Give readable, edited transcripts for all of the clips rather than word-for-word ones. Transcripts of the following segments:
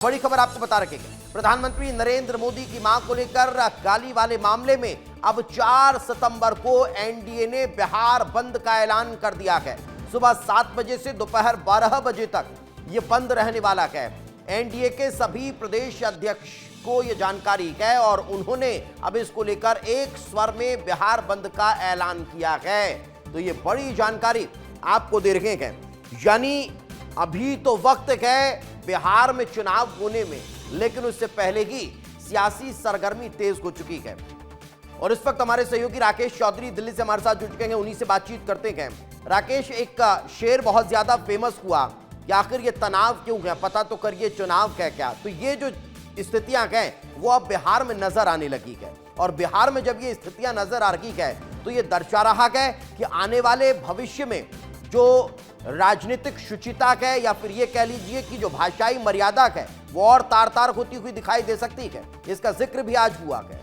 बड़ी खबर आपको बता रखेंगे। प्रधानमंत्री नरेंद्र मोदी की मां को लेकर गाली वाले मामले में अब 4 सितंबर को एनडीए ने बिहार बंद का ऐलान कर दिया है। सुबह 7 बजे से दोपहर 12 बजे तक यह बंद रहने वाला है। एनडीए के सभी प्रदेश अध्यक्ष को यह जानकारी है और उन्होंने अब इसको लेकर एक स्वर में बिहार बंद का ऐलान किया है। तो ये बड़ी जानकारी आपको दे रहे हैं। यानी अभी तो वक्त है बिहार में चुनाव होने में, लेकिन उससे पहले ही सियासी सरगर्मी तेज हो चुकी है। और इस वक्त हमारे सहयोगी राकेश चौधरी दिल्ली से हमारे साथ जुड़ चुके हैं, उन्हीं से बातचीत करते हैं। राकेश, एक शेर बहुत ज्यादा फेमस हुआ कि आखिर ये तनाव क्यों है, पता तो करिए चुनाव है क्या। तो ये जो स्थितियां हैं वो अब बिहार में नजर आने लगी है, और बिहार में जब ये स्थितियां नजर आ रही है तो ये दर्शा रहा है कि आने वाले भविष्य में जो राजनीतिक शुचिता है या फिर ये कह लीजिए कि जो भाषाई मर्यादा है वो और तार तार होती हुई दिखाई दे सकती है। इसका जिक्र भी आज हुआ है।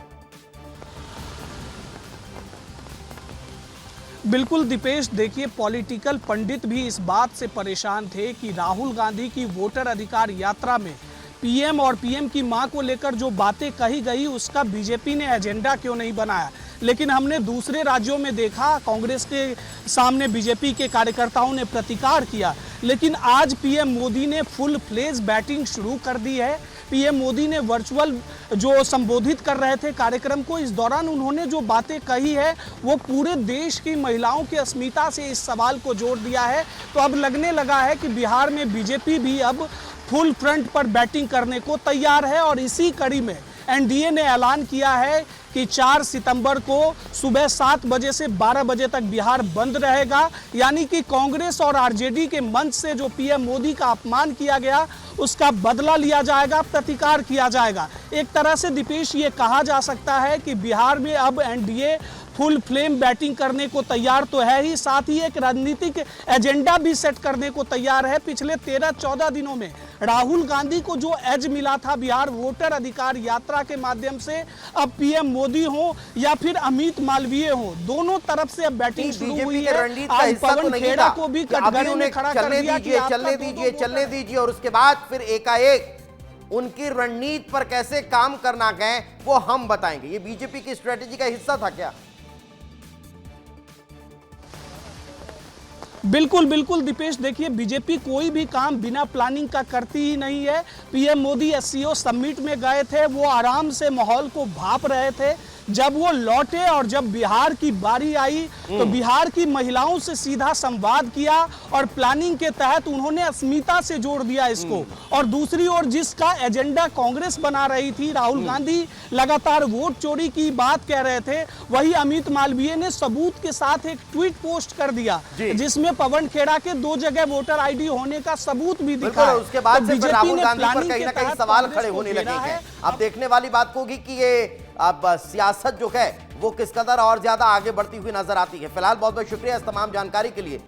बिल्कुल दीपेश, देखिए पॉलिटिकल पंडित भी इस बात से परेशान थे कि राहुल गांधी की वोटर अधिकार यात्रा में पीएम और पीएम की मां को लेकर जो बातें कही गई उसका बीजेपी ने एजेंडा क्यों नहीं बनाया। लेकिन हमने दूसरे राज्यों में देखा, कांग्रेस के सामने बीजेपी के कार्यकर्ताओं ने प्रतिकार किया, लेकिन आज पीएम मोदी ने फुल फ्लेज बैटिंग शुरू कर दी है। पीएम मोदी ने वर्चुअल जो संबोधित कर रहे थे कार्यक्रम को, इस दौरान उन्होंने जो बातें कही है वो पूरे देश की महिलाओं की अस्मिता से इस सवाल को जोड़ दिया है। तो अब लगने लगा है कि बिहार में बीजेपी भी अब फुल फ्रंट पर बैटिंग करने को तैयार है। और इसी कड़ी में एनडीए ने ऐलान किया है कि 4 सितंबर को सुबह 7 बजे से 12 बजे तक बिहार बंद रहेगा। यानी कि कांग्रेस और आरजेडी के मंच से जो पीएम मोदी का अपमान किया गया उसका बदला लिया जाएगा, प्रतिकार किया जाएगा। एक तरह से दीपेश ये कहा जा सकता है कि बिहार में अब एनडीए फुल फ्लेम बैटिंग करने को तैयार तो है ही, साथ ही एक राजनीतिक एजेंडा भी सेट करने को तैयार है। पिछले 13-14 दिनों में राहुल गांधी को जो एज मिला था बिहार वोटर अधिकार यात्रा के माध्यम से, अब पीएम मोदी हो या फिर अमित मालवीय हो, दोनों तरफ से अब बैटिंग शुरू हुई है। आज पवन खेड़ा को भी कटघरे में खड़ा कर दिया कि चलने दीजिए और उसके बाद फिर एकाएक उनकी रणनीति पर कैसे काम करना है वो हम बताएंगे। ये बीजेपी की स्ट्रेटेजी का हिस्सा था क्या? बिल्कुल बिल्कुल दीपेश, देखिए बीजेपी कोई भी काम बिना प्लानिंग का करती ही नहीं है। पीएम मोदी एससीओ समिट में गए थे, वो आराम से माहौल को भांप रहे थे। जब वो लौटे और जब बिहार की बारी आई तो बिहार की महिलाओं से सीधा संवाद किया और प्लानिंग के तहत उन्होंने अस्मिता से जोड़ दिया इसको। और दूसरी ओर जिसका एजेंडा कांग्रेस बना रही थी, राहुल गांधी लगातार वोट चोरी की बात कह रहे थे, वही अमित मालवीय ने सबूत के साथ एक ट्वीट पोस्ट कर दिया जिसमें पवन खेड़ा के 2 जगह वोटर आईडी होने का सबूत भी दिखा। उसके बाद से राहुल गांधी पर कहीं ना कहीं सवाल खड़े होने लगे हैं। अब देखने वाली बात होगी कि ये अब सियासत जो है वो किस कदर और ज्यादा आगे बढ़ती हुई नजर आती है। फिलहाल बहुत बहुत शुक्रिया इस तमाम जानकारी के लिए।